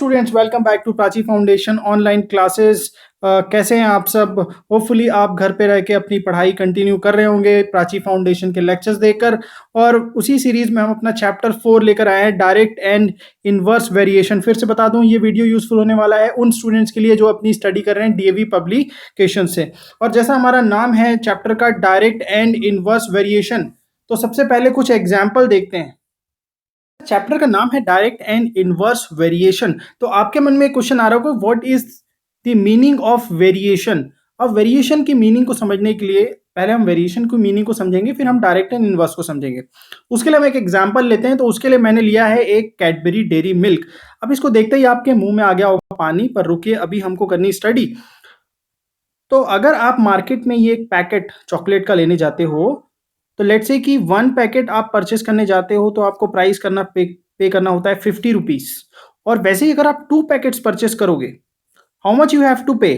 Students, welcome back to Prachi foundation online classes. कैसे हैं आप सब? होपफुली आप घर पे रह के अपनी पढ़ाई कंटिन्यू कर रहे होंगे प्राची फाउंडेशन के लेक्चर्स देखकर। और उसी सीरीज में हम अपना चैप्टर 4 लेकर आए हैं, डायरेक्ट एंड इनवर्स वेरिएशन। फिर से बता दूं, ये वीडियो यूजफुल होने वाला है उन स्टूडेंट्स के लिए जो अपनी स्टडी कर रहे हैं डीएवी पब्लिकेशन से। और जैसा हमारा नाम है चैप्टर का, डायरेक्ट एंड इनवर्स वेरिएशन, तो सबसे पहले कुछ एग्जाम्पल देखते हैं। चैप्टर का नाम है डायरेक्ट एंड इनवर्स वेरिएशन। तो आपके मन में क्वेश्चन आ रहा होगा, what is the meaning of variation. अब वेरिएशन की मीनिंग को समझने के लिए पहले हम वेरिएशन की मीनिंग को समझेंगे, फिर हम डायरेक्ट एंड इनवर्स को समझेंगे। उसके लिए हम एक एग्जांपल लेते हैं। तो उसके लिए मैंने लिया है एक कैडबरी डेयरी मिल्क। अब इसको देखते ही आपके मुंह में आ गया होगा पानी, पर रुकिए, अभी हमको करनी स्टडी। तो अगर आप मार्केट में ये एक पैकेट चॉकलेट का लेने जाते हो, तो लेट्स से कि 1 पैकेट आप परचेस करने जाते हो, तो आपको प्राइस पे करना होता है 50 रुपीज। और वैसे ही अगर आप 2 पैकेट्स परचेस करोगे, how much you have to pay?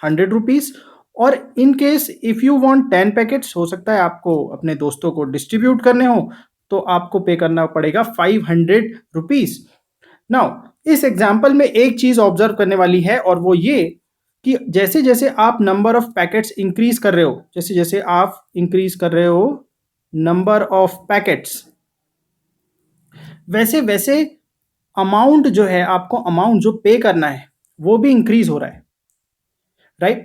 100 rupees. और in case if you want 10 packets, हो सकता है आपको अपने दोस्तों को डिस्ट्रीब्यूट करने हो, तो आपको पे करना पड़ेगा 500 रुपीज। नाउ इस एग्जाम्पल में एक चीज ऑब्जर्व करने वाली है, और वो ये कि जैसे जैसे आप नंबर ऑफ पैकेट्स इंक्रीज कर रहे हो, जैसे जैसे आप इंक्रीज कर रहे हो नंबर ऑफ पैकेट्स, वैसे वैसे अमाउंट जो है, आपको अमाउंट जो पे करना है वो भी इंक्रीज हो रहा है, राइट?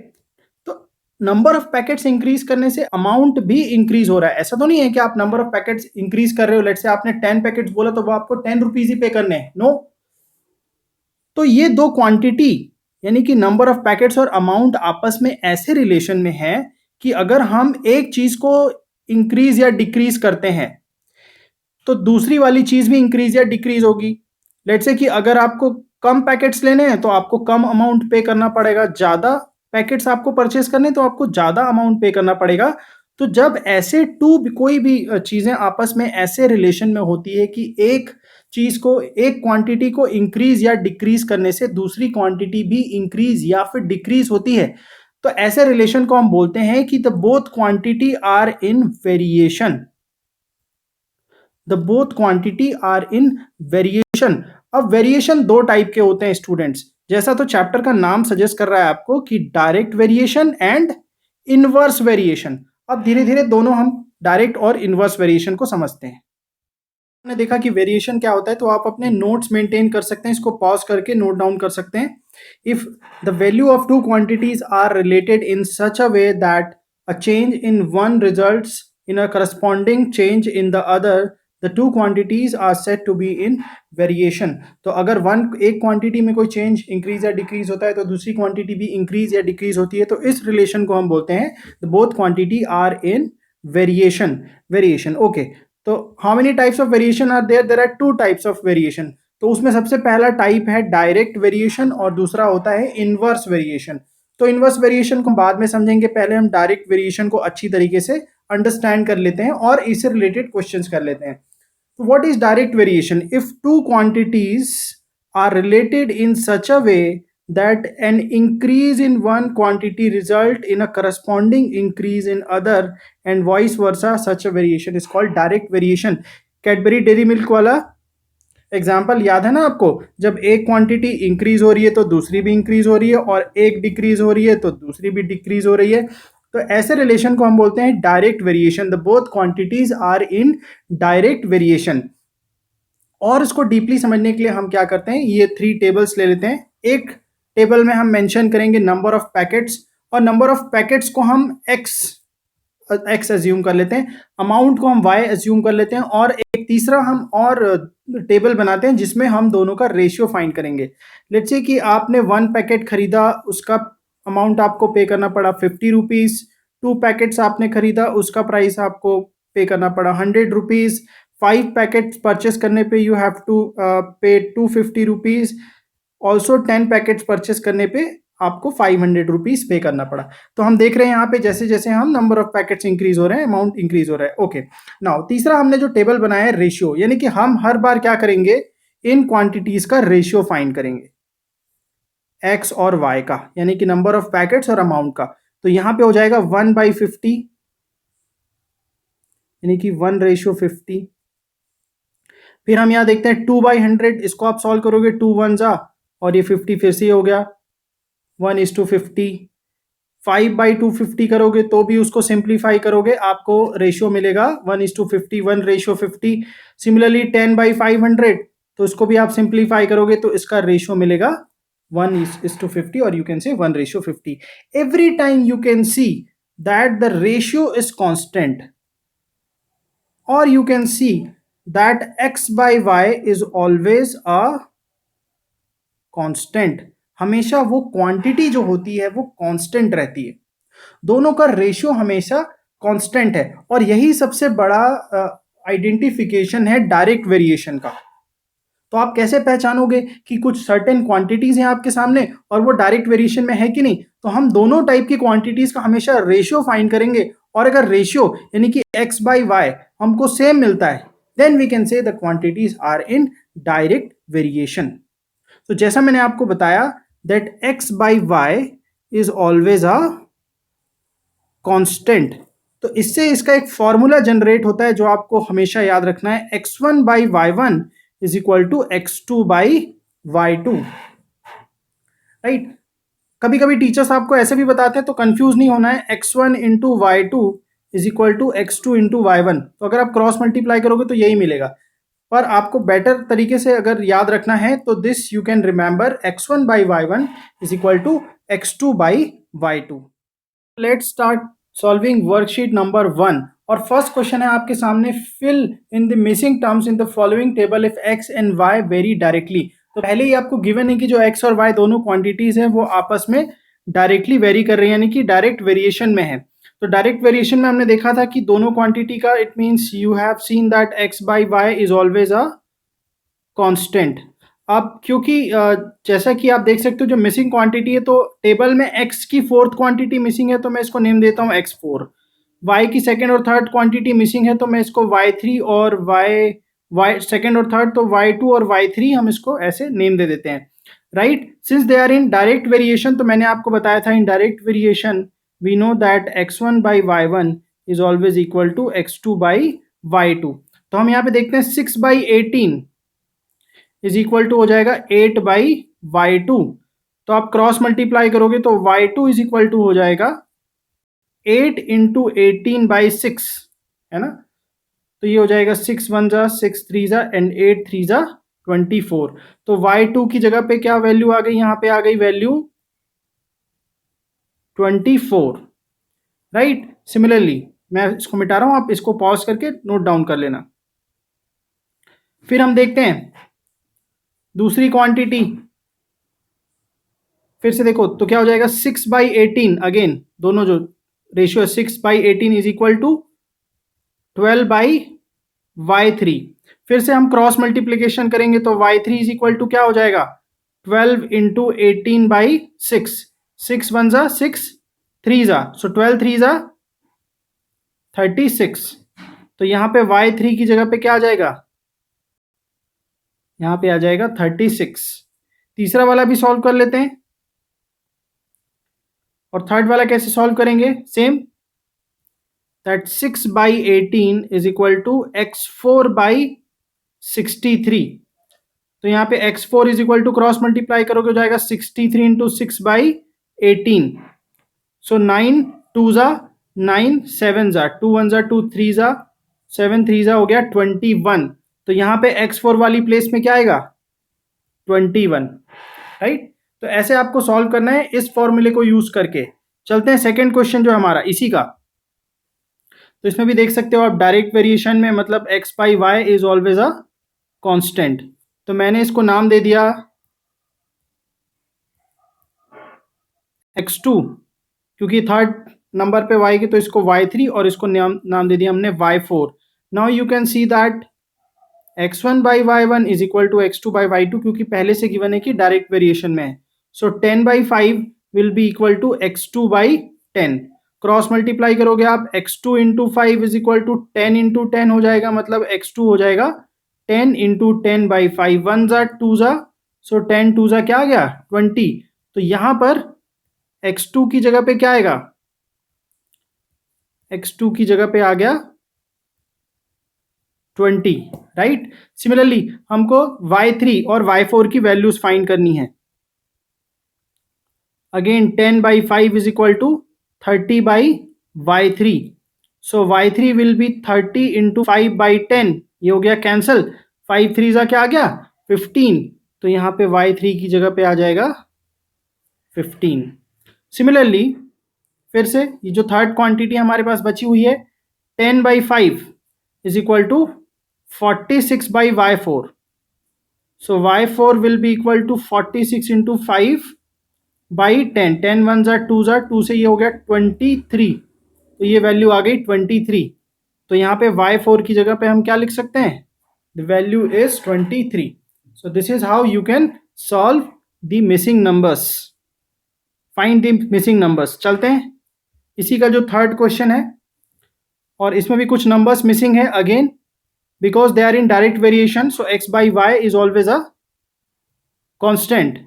तो नंबर ऑफ पैकेट्स इंक्रीज करने से अमाउंट भी इंक्रीज हो रहा है। ऐसा तो नहीं है कि आप नंबर ऑफ पैकेट्स इंक्रीज कर रहे हो, लेट्स से आपने 10 पैकेट्स बोला तो वो आपको 10 रुपीज ही पे करने हैं, नो। तो ये दो क्वांटिटी, यानी कि नंबर ऑफ पैकेट्स और अमाउंट, आपस में ऐसे रिलेशन में है कि अगर हम एक चीज को इंक्रीज या डिक्रीज करते हैं, तो दूसरी वाली चीज भी इंक्रीज या डिक्रीज होगी। लेट्स से कि अगर आपको कम पैकेट्स लेने हैं तो आपको कम अमाउंट पे करना पड़ेगा, ज्यादा पैकेट्स आपको परचेस करने तो आपको ज्यादा अमाउंट पे करना पड़ेगा। तो जब ऐसे कोई भी चीजें आपस में ऐसे रिलेशन में होती है कि एक चीज को, एक क्वांटिटी को इंक्रीज या डिक्रीज करने से दूसरी क्वांटिटी भी इंक्रीज या फिर डिक्रीज होती है, तो ऐसे रिलेशन को हम बोलते हैं कि the both quantity are in variation. The both quantity are in variation. अब वेरिएशन दो टाइप के होते हैं स्टूडेंट्स, जैसा तो चैप्टर का नाम सजेस्ट कर रहा है आपको कि direct variation and inverse variation. अब धीरे धीरे दोनों हम डायरेक्ट और इनवर्स वेरिएशन को समझते हैं। आपने देखा कि वेरिएशन क्या होता है, तो आप अपने नोट्स मेंटेन कर सकते हैं, इसको पॉज करके नोट डाउन कर सकते हैं। If the value of two quantities are related in such a way that a change in one results in a corresponding change in the other, the two quantities are said to be in variation. तो अगर एक quantity में कोई change increase या decrease होता है, तो दूसरी क्वांटिटी भी इंक्रीज या डिक्रीज होती है, तो इस रिलेशन को हम बोलते हैं the both quantity are in variation. Variation, okay. तो how many types of variation are there? There are 2 types of variation. तो उसमें सबसे पहला टाइप है डायरेक्ट वेरिएशन और दूसरा होता है इनवर्स वेरिएशन। तो इनवर्स वेरिएशन को बाद में समझेंगे, पहले हम डायरेक्ट वेरिएशन को अच्छी तरीके से अंडरस्टैंड कर लेते हैं और इससे रिलेटेड क्वेश्चंस कर लेते हैं। तो what is direct variation? If two quantities are related in such a way that an increase in one quantity result in a corresponding increase in other and vice versa, such a variation is called direct variation. Cadbury dairy milk वाला example याद है ना आपको? जब एक quantity increase हो रही है तो दूसरी भी इंक्रीज हो रही है, और एक डिक्रीज हो रही है तो दूसरी भी डिक्रीज हो रही है। तो ऐसे रिलेशन को हम बोलते हैं direct variation. The both quantities are in direct variation. और इसको डीपली समझने के लिए हम क्या करते हैं, ये 3 टेबल्स ले लेते हैं। एक टेबल में हम मेंशन करेंगे नंबर ऑफ पैकेट्स, और नंबर ऑफ पैकेट्स को हम एक्स एज्यूम कर लेते हैं, अमाउंट को हम वाई एज्यूम कर लेते हैं, और एक तीसरा हम और टेबल बनाते हैं जिसमें हम दोनों का रेशियो फाइंड करेंगे। लेट्स से कि आपने 1 पैकेट खरीदा, उसका अमाउंट आपको पे करना पड़ा 50 रुपीज। 2 पैकेट्स आपने खरीदा, उसका प्राइस आपको पे करना पड़ा 100 रुपीज। 5 पैकेट्स परचेस करने पे यू हैव टू पे 250 रुपीज। ऑल्सो 10 पैकेट्स परचेस करने पे आपको 500 रुपीज पे करना पड़ा। तो हम देख रहे हैं यहाँ पे जैसे जैसे हम नंबर ऑफ पैकेट्स इंक्रीज हो रहे हैं, अमाउंट इंक्रीज हो रहा है, ओके। नाउ तीसरा हमने जो टेबल बनाया है रेशियो, यानी कि हम हर बार क्या करेंगे, इन क्वांटिटीज का रेशियो फाइंड करेंगे, एक्स और वाई का, यानी कि नंबर ऑफ पैकेट्स और अमाउंट का। तो यहाँ पे हो जाएगा 1/50, यानी कि 1/50। फिर हम यहाँ देखते हैं 2/100, इसको आप सॉल्व करोगे 2 1 जा और ये 50 फिर से हो गया 1:50। 5/250 करोगे तो भी उसको सिंप्लीफाई करोगे, आपको रेशियो मिलेगा 1:50, 1:50। सिमिलरली 10/500, तो इसको भी आप सिंप्लीफाई करोगे तो इसका रेशियो मिलेगा 1:50 और you can say 1:50। Every time you can see that the ratio is constant और you can see that x/y is always a constant. हमेशा वो क्वांटिटी जो होती है वो कांस्टेंट रहती है, दोनों का रेशियो हमेशा कांस्टेंट है। और यही सबसे बड़ा आइडेंटिफिकेशन है डायरेक्ट वेरिएशन का। तो आप कैसे पहचानोगे कि कुछ सर्टेन क्वांटिटीज हैं आपके सामने और वो डायरेक्ट वेरिएशन में है कि नहीं? तो हम दोनों टाइप की क्वांटिटीज का हमेशा रेशियो फाइंड करेंगे, और अगर रेशियो यानी कि x/y हमको सेम मिलता है, then we can say the quantities are in direct variation. तो जैसा मैंने आपको बताया that x/y is always a constant, तो इससे इसका एक फॉर्मूला जनरेट होता है जो आपको हमेशा याद रखना है, x1/y1 is equal to x2/y2। Right, कभी कभी टीचर्स आपको ऐसे भी बताते हैं तो कंफ्यूज नहीं होना है, x1/y2 is equal to x2/y1। तो अगर आप क्रॉस मल्टीप्लाई करोगे तो यही मिलेगा, पर आपको बेटर तरीके से अगर याद रखना है तो this you can remember x1/y1 is equal to x2/y2। Let's start solving worksheet number 1। और फर्स्ट क्वेश्चन है आपके सामने, fill in the missing terms in the following table if x and y vary directly. तो पहले ही आपको given है कि जो x और y दोनों क्वांटिटीज हैं वो आपस में डायरेक्टली वेरी कर रही है, यानी कि डायरेक्ट वेरिएशन में है। तो डायरेक्ट वेरिएशन में हमने देखा था कि दोनों क्वांटिटी का, it means you have seen that x/y is always a constant. अब क्योंकि जैसा कि आप देख सकते हो जो मिसिंग क्वांटिटी है, तो टेबल में x की फोर्थ क्वांटिटी मिसिंग है तो मैं इसको नेम देता हूँ x4। y की सेकंड और थर्ड क्वांटिटी मिसिंग है तो मैं इसको y3, और y सेकंड और थर्ड तो y2 और y3 हम इसको ऐसे नेम दे देते हैं। Right, since they are in direct variation, तो मैंने आपको बताया था in direct variation we know that x1/y1 is always equal to x2/y2। तो हम यहाँ पे देखते हैं 6/18 इज इक्वल टू हो जाएगा 8/y2। तो आप क्रॉस मल्टीप्लाई करोगे तो y2 इज इक्वल टू हो जाएगा 8 इंटू 18/6, है ना। तो ये हो जाएगा 6 1 जा 6 3 जा एंड 8 3 जा 24। तो y2 की जगह पे क्या वैल्यू आ गई, यहाँ पे आ गई वैल्यू 24। राइट, सिमिलरली मैं इसको मिटा रहा हूं, आप इसको पॉज करके नोट डाउन कर लेना। फिर हम देखते हैं दूसरी क्वांटिटी, फिर से देखो तो क्या हो जाएगा 6/18, अगेन दोनों जो रेशियो है 6/18 इज इक्वल टू 12/y3। फिर से हम क्रॉस मल्टीप्लीकेशन करेंगे तो y3 इज इक्वल टू क्या हो जाएगा 12 इंटू 18/6। 6 1 जा 6 3 जा, सो 12 3 जा 36। तो यहाँ पे y3 की जगह पे क्या आ जाएगा, यहाँ पे आ जाएगा 36। तीसरा वाला भी सॉल्व कर लेते हैं, और थर्ड वाला कैसे सॉल्व करेंगे, same that 6/18 is equal to x4/63। तो यहाँ पे x4 is equal to cross multiply करोगे हो जाएगा 63 इंटू 6/18। सो 9 2 जा 9 7 जा 2 1 जा 2 3 जा 7 3 जा हो गया 21। तो यहाँ पे x4 वाली प्लेस में क्या आएगा 21। राइट, तो ऐसे आपको सॉल्व करना है इस फॉर्मूले को यूज करके। चलते हैं सेकंड क्वेश्चन जो हमारा इसी का। तो इसमें भी देख सकते हो आप डायरेक्ट वेरिएशन में, मतलब x/y is always a constant. तो मैंने इसको नाम दे दिया x2, क्योंकि थर्ड नंबर पे y की, तो इसको y3 और इसको नाम दे दिया हमने y4। Now you can see that x1/y1 is equal to x2/y2, क्योंकि पहले से गिवन है कि डायरेक्ट वेरिएशन में है। So 10/5 will be equal to x2/10। Cross multiply करोगे आप x2 into 5 is equal to 10 into 10 हो जाएगा, मतलब x2 हो जाएगा 10 इंटू 10/5। 1 जा 2 जा, सो 10 2 जा क्या आ गया 20। तो यहां पर x2 की जगह पे क्या आएगा, x2 की जगह पे आ गया 20, राइट। सिमिलरली हमको y3 और y4 की वैल्यूज फाइंड करनी है। Again 10/5 is equal to 30/y3, so y3 will be 30 into 5/10, ये हो गया कैंसल, 5 3 क्या आ गया 15, तो यहाँ पे y3 की जगह पे आ जाएगा 15। सिमिलरली फिर से ये जो थर्ड क्वांटिटी हमारे पास बची हुई है 10/5 is equal to 46/y4, so y4 will be equal to 46 into 5/10, 10 1 ज़ा 2 ज़ा 2 से ये हो गया 23, तो ये वैल्यू आ गई 23। तो यहाँ पे y4 की जगह पे हम क्या लिख सकते हैं, the value is 23। So this is how you can solve the missing numbers, find the missing numbers. चलते हैं इसी का जो थर्ड क्वेश्चन है, और इसमें भी कुछ नंबर्स मिसिंग है again, because they are in direct variation, so x by y is always a constant,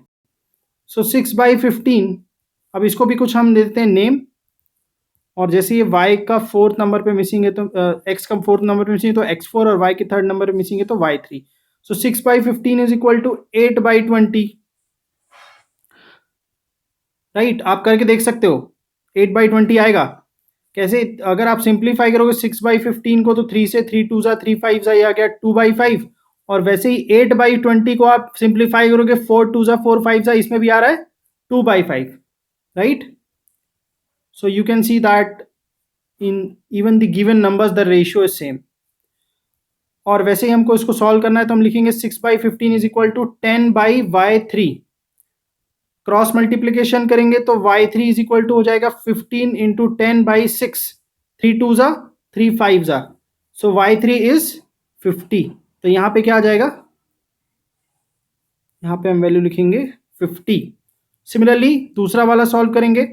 so 6/15, अब इसको भी कुछ हम देते हैं नेम, और जैसे ये y का फोर्थ नंबर पे मिसिंग है तो x का फोर्थ नंबर पे मिसिंग है तो x4, और y के थर्ड नंबर पे मिसिंग है तो y3, so 6/15 is equal to 8/20, right. आप करके देख सकते हो 8/20 आएगा कैसे, अगर आप सिंप्लीफाई करोगे 6/15 को तो 3 से 3 2 ज़ा 3 5 ज़ा, ये आ गया 2/5, और वैसे ही 8/20 को आप सिंप्लीफाई करोगे 4 2 ज़ा 4 5 ज़ा, इसमें भी आ रहा है 2/5, right. So you can see that in even the given numbers the ratio is same. और वैसे ही हमको इसको सॉल्व करना है तो हम लिखेंगे 6/15 is equal to 10/y3, cross multiplication करेंगे तो y3 इज इक्वल टू हो जाएगा 15 इंटू 10/6, 3 2 ज़ा 3 5 ज़ा, सो y3 इज 50, तो यहाँ पे क्या आ जाएगा, यहाँ पे हम वैल्यू लिखेंगे 50। सिमिलरली दूसरा वाला सॉल्व करेंगे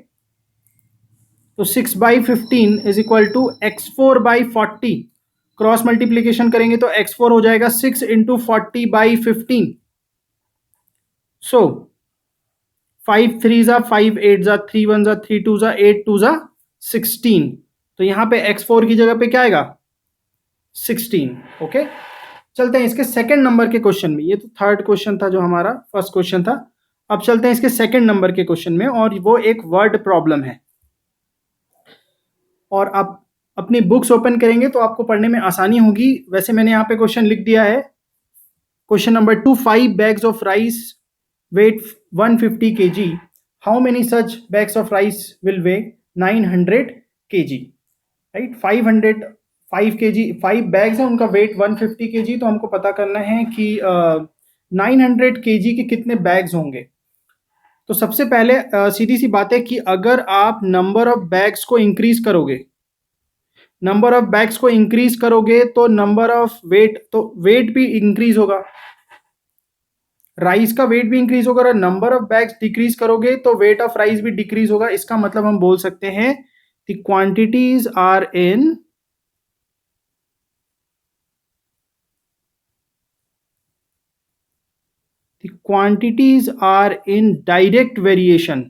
तो 6/15 is equal to x4/40, cross multiplication करेंगे तो x4 हो जाएगा 6 इंटू 40/15, सो 5 3 ज़ा 5 8 ज़ा 3 1 ज़ा 3 2 ज़ा 8 2 ज़ा 16, तो यहाँ पे x4 की जगह पे क्या आएगा 16। ओके, चलते हैं इसके सेकंड नंबर के क्वेश्चन में। ये तो थर्ड क्वेश्चन था जो हमारा फर्स्ट क्वेश्चन था, अब चलते हैं इसके सेकंड नंबर के क्वेश्चन में, और वो एक वर्ड प्रॉब्लम है। और आप अपनी बुक्स ओपन करेंगे तो आपको पढ़ने में आसानी होगी। वैसे मैंने यहाँ पे क्वेश्चन लिख दिया है, question number 2, 5 bags of rice weight 150 kg, how many such bags of rice will weigh 900 kg, right. 5 kg 5 bags हैं, उनका वेट 150 kg, तो हमको पता करना है कि 900 kg के कितने बैग्स होंगे। तो सबसे पहले सीधी सी बात है कि अगर आप नंबर ऑफ बैग्स को इंक्रीज करोगे, नंबर ऑफ बैग्स को इंक्रीज करोगे तो नंबर ऑफ वेट, तो वेट भी इंक्रीज होगा, राइस का वेट भी इंक्रीज होगा, और नंबर ऑफ बैग्स डिक्रीज करोगे तो वेट ऑफ राइस भी डिक्रीज होगा। इसका मतलब हम बोल सकते हैं the quantities are in quantities are in direct variation।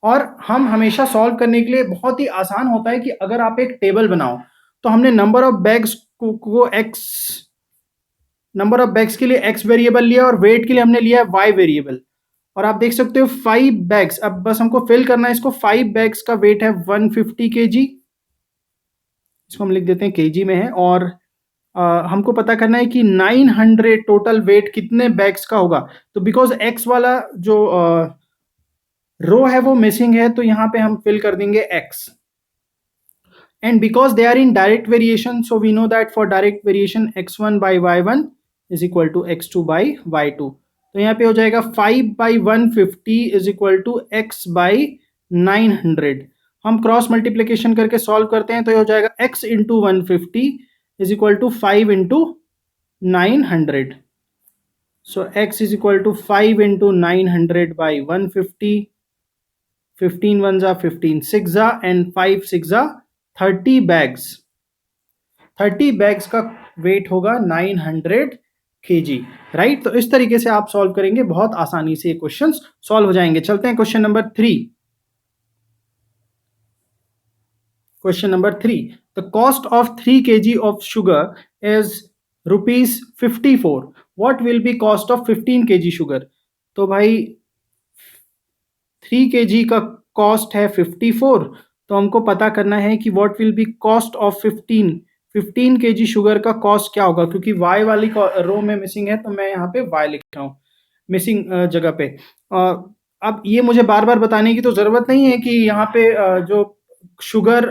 और हम हमेशा सॉल्व करने के लिए बहुत ही आसान होता है कि अगर आप एक टेबल बनाओ, तो हमने नंबर ऑफ बैग्स को x, नंबर ऑफ बैग्स के लिए x वेरिएबल लिया और वेट के लिए हमने लिया है y वेरिएबल, और आप देख सकते हो 5 बैग्स, अब बस हमको फिल करना है इसको। 5 बैग्स का वेट है 150 kg, इसको हम लिख देते हैं kg में है, और हमको पता करना है कि 900 टोटल वेट कितने बैग्स का होगा। तो बिकॉज x वाला जो रो है वो मिसिंग है, तो यहाँ पे हम फिल कर देंगे x, and because they are in direct variation, so we know that for direct variation x1/y1 is equal to x2/y2, तो यहाँ पे हो जाएगा 5/150 इज इक्वल टू x/900। हम क्रॉस मल्टीप्लीकेशन करके सॉल्व करते हैं तो ये हो जाएगा x into 150 is equal to 5 into 900, so x is equal to 5 into 900 by 150, 15 1 जा 15 6 जा and 5 6 जा 30 bags, 30 bags का वेट होगा 900 kg, राइट। तो इस तरीके से आप सॉल्व करेंगे, बहुत आसानी से ये क्वेश्चंस सॉल्व हो जाएंगे। चलते हैं question number 3। Question number 3. The cost of 3 kg of sugar is rupees 54. What will be cost of 15 kg sugar? तो भाई 3 kg का कॉस्ट है 54, तो हमको पता करना है कि what will be cost of 15 kg sugar का कॉस्ट क्या होगा, क्योंकि y वाली रो में मिसिंग है तो मैं यहाँ पे y लिख रहा हूँ मिसिंग जगह पे। अब ये मुझे बार बार बताने की तो ज़रूरत नहीं है कि यहाँ पे जो शुगर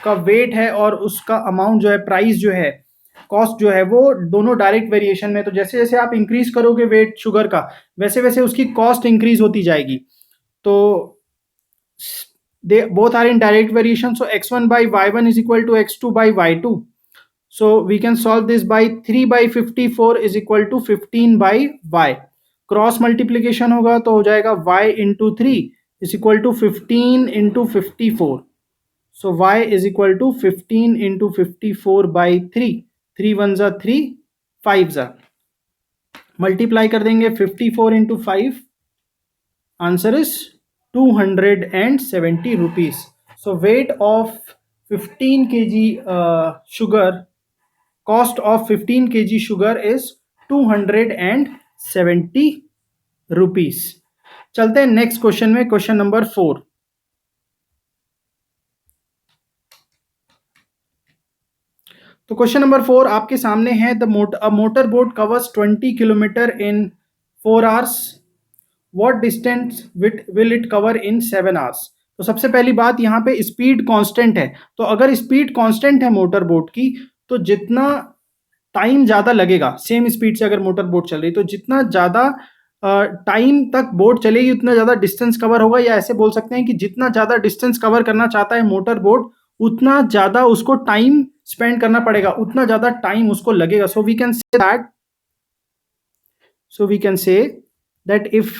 का वेट है और उसका अमाउंट जो है, प्राइस जो है, कॉस्ट जो है, वो दोनों डायरेक्ट वेरिएशन में, तो जैसे जैसे आप इंक्रीज करोगे वेट शुगर का, वैसे वैसे उसकी कॉस्ट इंक्रीज होती जाएगी। तो they both are in direct variation, so x1 by y1 is equal to x2 by y2. So we can solve this by 3 by 54 is equal to 15 by y. Cross multiplication होगा तो हो जाएगा y into 3 is equal to 15 into 54. So y is equal to 15 into 54 by 3. 3 one ज़ा 3, 5 ज़ा, multiply कर देंगे 54 into 5. Answer is 270 rupees. So weight of 15 kg sugar, cost of 15 kg sugar is 270 rupees. चलते हैं नेक्स्ट क्वेश्चन में, question number 4. तो question number 4 आपके सामने है. The motor boat covers 20 kilometre in 4 hours. What distance will it cover in 7 hours. तो सबसे पहली बात, यहाँ पे स्पीड कांस्टेंट है. तो अगर स्पीड कांस्टेंट है मोटर बोट की, तो जितना टाइम ज़्यादा लगेगा, सेम स्पीड से अगर मोटर बोट चल रही, तो जितना ज़्यादा टाइम तक बोट चलेगी उतना ज़्यादा डिस्टेंस कवर होगा. या ऐसे बोल सकते हैं कि जितना ज़्यादा डिस्टेंस कवर करना चाहता है मोटर बोट, उतना ज़्यादा उसको टाइम स्पेंड करना पड़ेगा, उतना ज़्यादा टाइम उसको लगेगा. So we can say that if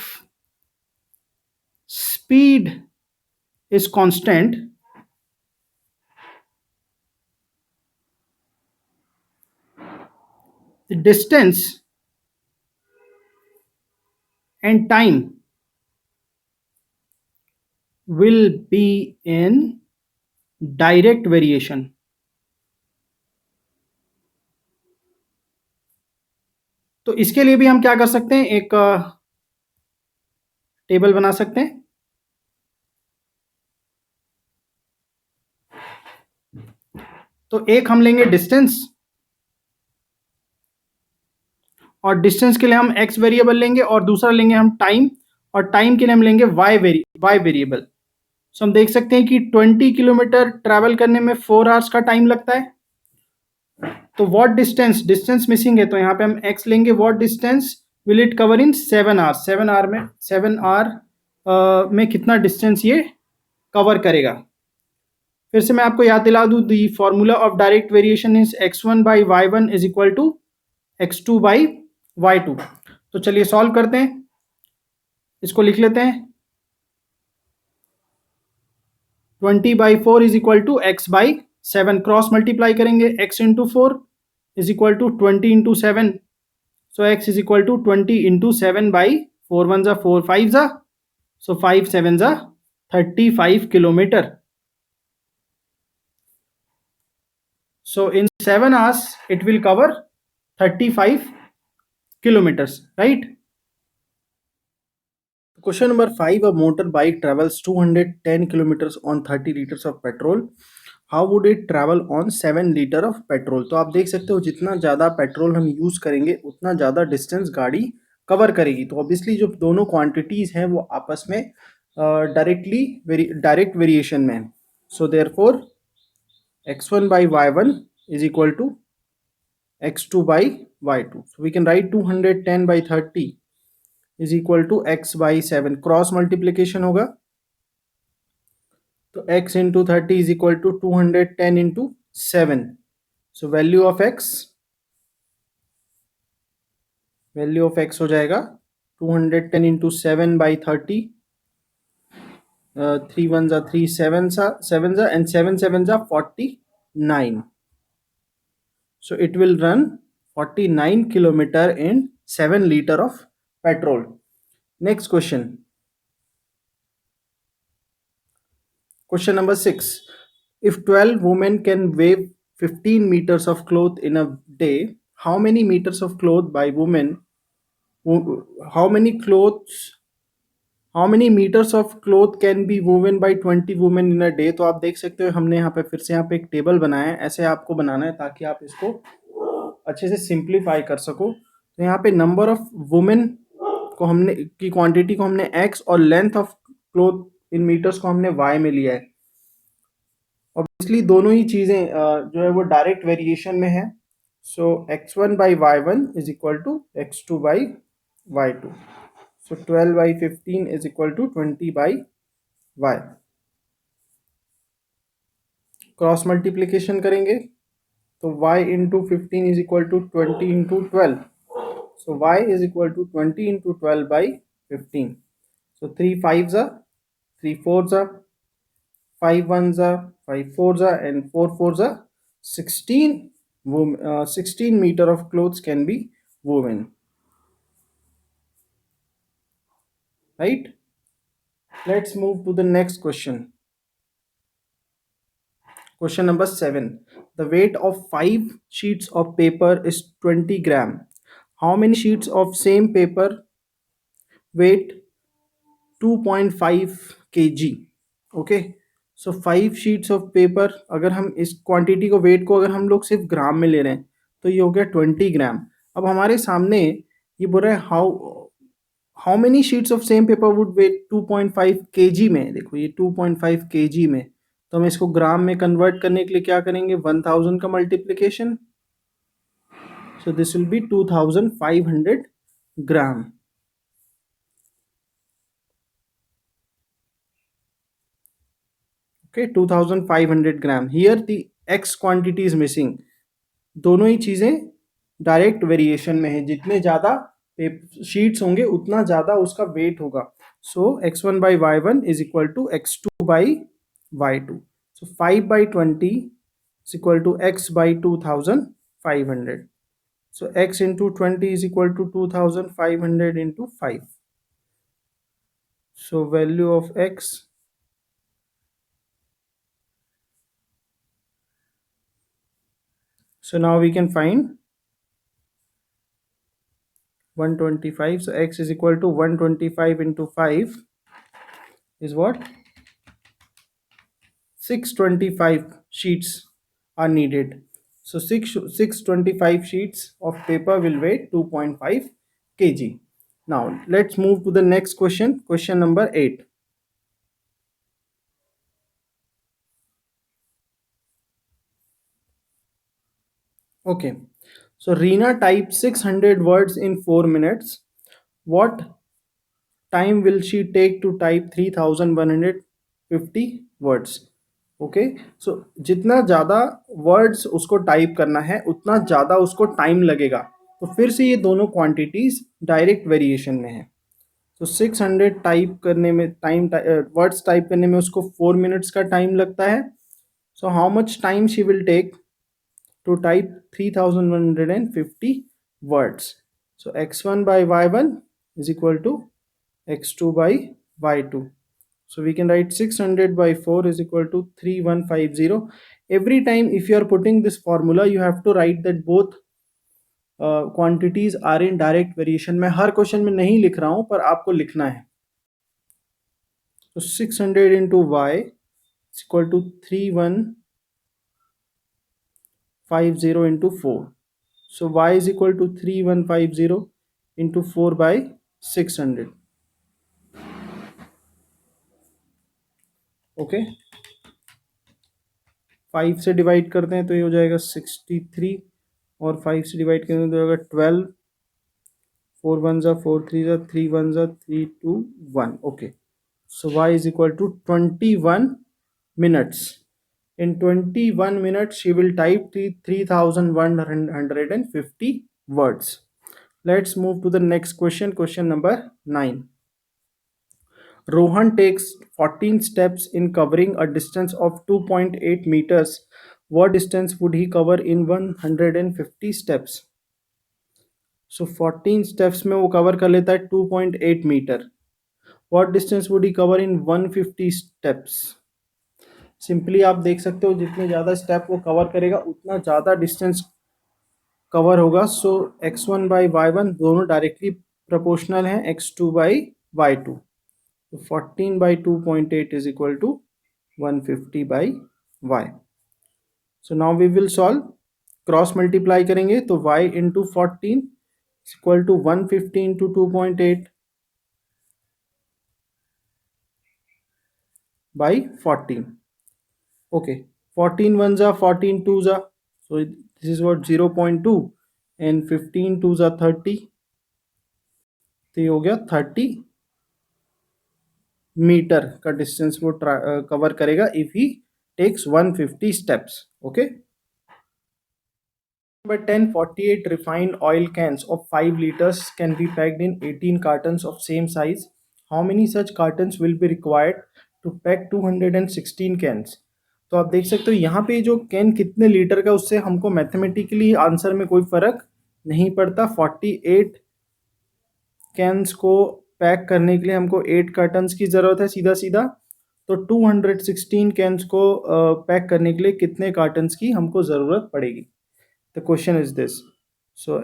speed is constant, the distance and time will be in direct variation. तो इसके लिए भी हम क्या कर सकते हैं, एक टेबल बना सकते हैं. तो एक हम लेंगे डिस्टेंस, और डिस्टेंस के लिए हम x वेरिएबल लेंगे, और दूसरा लेंगे हम टाइम, और टाइम के लिए हम लेंगे y वेरिएबल. सो हम देख सकते हैं कि 20 किलोमीटर ट्रैवल करने में 4 आवर्स का टाइम लगता है. तो व्हाट डिस्टेंस मिसिंग है, तो यहाँ पे हम x लेंगे. What distance will it cover in 7 hours. 7 hour में कितना डिस्टेंस ये कवर करेगा. फिर से मैं आपको याद दिला दूं, the formula of direct variation is x1 by y1 is equal to x2 by y2. तो चलिए सॉल्व करते हैं, इसको लिख लेते हैं. 20 by 4 is equal to x by 7. Cross multiply करेंगे, x into 4 is equal to 20 into 7. So x is equal to 20 into 7 by 4 one ज़ा 4, 5 ज़ा, सो 5 7 ज़ा 35 kilometre. So in 7 hours it will cover 35 kilometers, right? Question number 5. A motorbike travels 210 kilometers on 30 liters of petrol. How would it travel on 7 liter of petrol? तो आप देख सकते हो जितना ज़्यादा पेट्रोल हम यूज़ करेंगे उतना ज़्यादा डिस्टेंस गाड़ी कवर करेगी. तो ऑब्वियसली जो दोनों क्वांटिटीज़ हैं वो आपस में डायरेक्ट वेरिएशन में. So therefore x1 by y1 is equal to x2 by y2. So we can write 210 by 30 is equal to x by 7. Cross multiplication होगा तो x into 30 is equal to 210 into 7. So value of x हो जाएगा 210 into 7 by 30. 3 1 जा 3 7 जा and 7 7 जा 49. So it will run 49 kilometer in 7 liter of petrol. Next question. Question number 6. If 12 women can weave 15 meters of cloth in a day, how many meters of cloth by women, how many clothes, how many meters of cloth can be woven by 20 women in a day? तो आप देख सकते हो हमने यहाँ पे फिर से यहाँ पे एक टेबल बनाया है, ऐसे आपको बनाना है ताकि आप इसको अच्छे से सिंप्लीफाई कर सको। तो यहाँ पे नंबर ऑफ वुमेन को हमने की क्वांटिटी को हमने x और length of cloth in metres को हमने y में लिया है। ऑब्वियसली दोनों ही चीज़ें जो है वो डायरेक्ट वेरिएशन में है। So x1 by y1 is equal to x2 by y2। So 12 by 15 is equal to 20 by y। Cross multiplication करेंगे तो y into 15 is equal to 20 into 12। So y is equal to 20 into 12 by 15. So 3 5s are, 3 4s are, 5 1s are, 5 4s are, and 4 4s are. 16 meter of clothes can be woven. Right? Let's move to the next question. Question number 7. The weight of 5 sheets of paper is 20 gram. How many sheets of same paper weight 2.5 kg? Okay, so 5 sheets of paper, अगर हम इस quantity को wait को अगर हम लोग सिर्फ ग्राम में ले रहे हैं तो ये हो गया 20 ग्राम। अब हमारे सामने ये बोल रहा है how many sheets of same paper would weigh 2.5 kg में। देखो ये 2.5 kg में, तो हम इसको ग्राम में कन्वर्ट करने के लिए क्या करेंगे, 1000 का multiplication. So this will B 2500 gram. Okay, 2500 gram. Here the x quantity is missing. दोनों ही चीज़ें डायरेक्ट वेरिएशन में है, जितने ज़्यादा शीट्स होंगे उतना ज़्यादा उसका वेट होगा। So x1 by y1 is equal to x2 by y2। So 5 by 20 is equal to x by 2500। So x into 20 is equal to 2500 into 5। So value of x, so now we can find 125. So x is equal to 125 into 5 is what? 625 sheets are needed. So 625 sheets of paper will weigh 2.5 kg. Now let's move to the next question. Question number 8. Okay, so Reena typed 600 words in 4 minutes. What time will she take to type 3150 words? Okay, सो जितना ज़्यादा words उसको type करना है उतना ज़्यादा उसको time लगेगा। तो फिर से ये दोनों क्वांटिटीज़ डायरेक्ट वेरिएशन में है। तो 600 टाइप करने में टाइम, वर्ड्स टाइप करने में उसको 4 मिनट्स का टाइम लगता है। So how much time she will take to type 3150 words? So x1 by y1 is equal to x2 by y2. So we can write 600 by 4 is equal to 3150. Every time if you are putting this formula, you have to write that both quantities are in direct variation. मैं हर question में नहीं लिख रहा हूँ पर आपको लिखना है। So 600 into y is equal to 3150 into 4. So y is equal to 3150 into 4 by 600. Okay, 5 से डिवाइड करते हैं तो ये हो जाएगा 63 और 5 से डिवाइड करेंगे तो होगा 12। 4 1 जा 4 3 जा 3 1 जा 3 2 1। Okay, so y is equal to 21 minutes. In 21 minutes she will type 3150 words. Let's move to the next question. Question number 9. Rohan takes 14 steps in covering a distance of 2.8 meters. What distance would he cover in 150 steps? So 14 steps में वो cover कर लेता है 2.8 metre. What distance would he cover in 150 steps? Simply आप देख सकते हो जितने ज़्यादा स्टेप वो कवर करेगा उतना ज़्यादा डिस्टेंस कवर होगा। सो x1 बाई y1 दोनों डायरेक्टली प्रोपोर्शनल हैं x2 बाई y2। तो 14 by 2.8 is equal to 150 by y। So now we will solve, cross multiply करेंगे तो y into 14 equal to 150 into 2.8 by 14। Okay, 14 one ज़ा 14 two ज़ा, so this is what 0.2 and 15 two ज़ा 30, तो ये हो गया 30 मीटर का डिस्टेंस वो कवर करेगा if he takes 150 steps. Okay, Number 10, 48 refined oil cans of 5 liters can be packed in 18 cartons of same size. How many such cartons will be required to pack 216 cans? तो आप देख सकते हो यहाँ पे जो कैन कितने लीटर का, उससे हमको मैथमेटिकली आंसर में कोई फर्क नहीं पड़ता। 48 कैंस को पैक करने के लिए हमको 8 कार्टन्स की ज़रूरत है सीधा सीधा। तो 216 कैंस को पैक करने के लिए कितने कार्टन्स की हमको ज़रूरत पड़ेगी? The question is this. So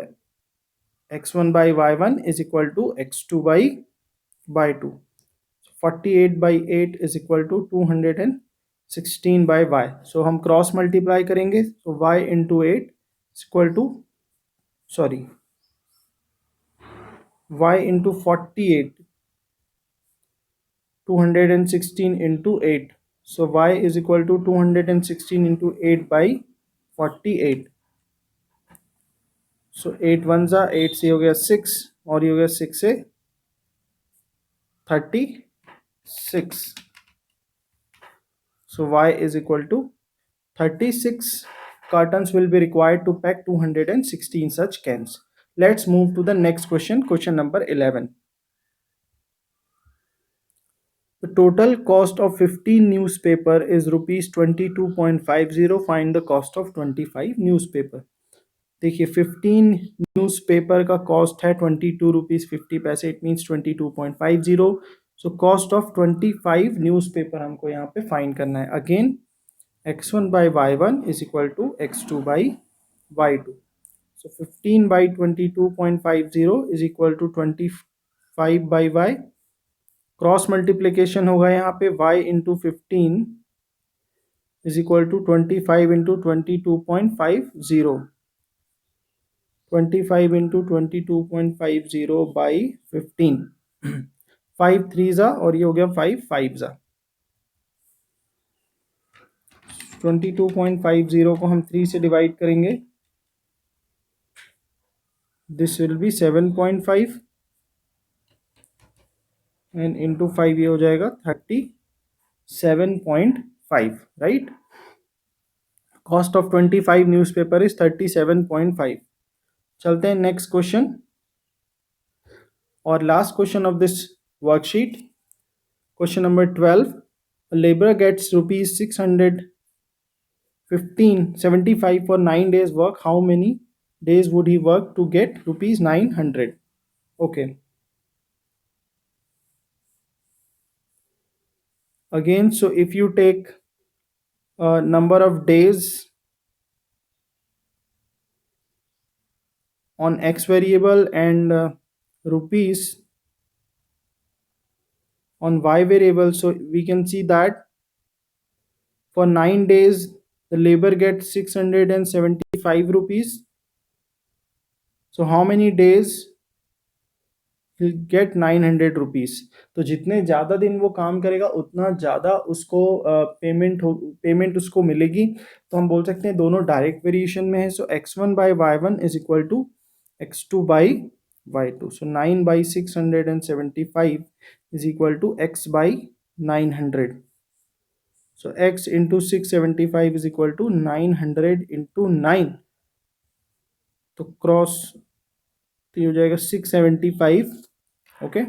x1 by y1 is equal to x2 by y2. 48 by 8 is equal to 216 by y. So हम क्रॉस मल्टीप्लाई करेंगे, so y into 8 is equal to, sorry, y into 48, 216 into 8. So y is equal to 216 into 8 by 48. So 8 one ज़ा 8 से हो गया 6 और ये हो गया 6 से 36। So y is equal to 36 cartons will be required to pack 216 such cans. Let's move to the next question, question number 11. The total cost of 15 newspaper is rupees 22.50. Find the cost of 25 newspaper. देखिए 15 newspaper का cost है 22 rupees 50 पैसे, it means 22.50। So cost of 25 newspaper हमको यहाँ पे find करना है। Again x1 by y1 is equal to x2 by y2। So 15 by 22.50 is equal to 25 by y। Cross multiplication होगा यहाँ पे y into 15 is equal to 25 into 22.50, 25 into 22.50 by 15, 5 3 ज़ा और ये हो गया 5 5 ज़ा। 22.50 को हम 3 से डिवाइड करेंगे, this will be 7.5 and into 5 ये हो जाएगा 37.5, right. Cost of 25 newspaper is 37.5। चलते हैं नेक्स्ट क्वेश्चन और last question of this worksheet, question number 12। Labour gets rupees 675 for 9 days work. How many days would he work to get rupees 900? Okay, again, so if you take number of days on x variable and rupees on y variable, so we can see that for 9 days the labor gets 675 rupees. So how many days he'll get 900 rupees? तो जितने ज़्यादा दिन वो काम करेगा उतना ज़्यादा उसको पेमेंट उसको मिलेगी। तो हम बोल सकते हैं दोनों डायरेक्ट वेरिएशन में है। So x1 by y1 is equal to x2 by y2। So 9 by 675 is equal to x by 900। So x into 675 is equal to 900 into 9, तो क्रॉस तो हो जाएगा 675। ओके,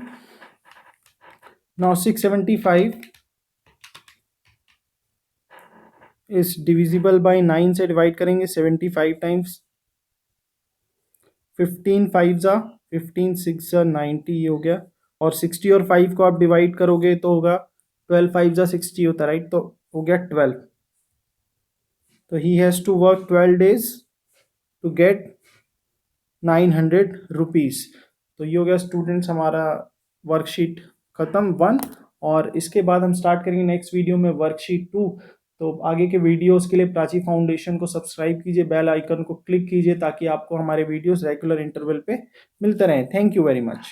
नाउ 675 इस डिविजिबल बाय 9 से divide करेंगे 75 times, 15 5 ज़ा 15 6 ज़ा 90 ये हो गया, और 60 और 5 को आप डिवाइड करोगे तो होगा 12 5 ज़ा 60 होता है, राइट। तो हो गया 12। तो he has to work 12 days to get 900 rupees. तो ये हो गया स्टूडेंट्स हमारा वर्कशीट ख़त्म 1। और इसके बाद हम स्टार्ट करेंगे नेक्स्ट वीडियो में वर्कशीट 2। तो आगे के वीडियोस के लिए प्राची फाउंडेशन को सब्सक्राइब कीजिए, बेल आइकन को क्लिक कीजिए ताकि आपको हमारे वीडियोस रेगुलर इंटरवल पे मिलते रहें। Thank you very much.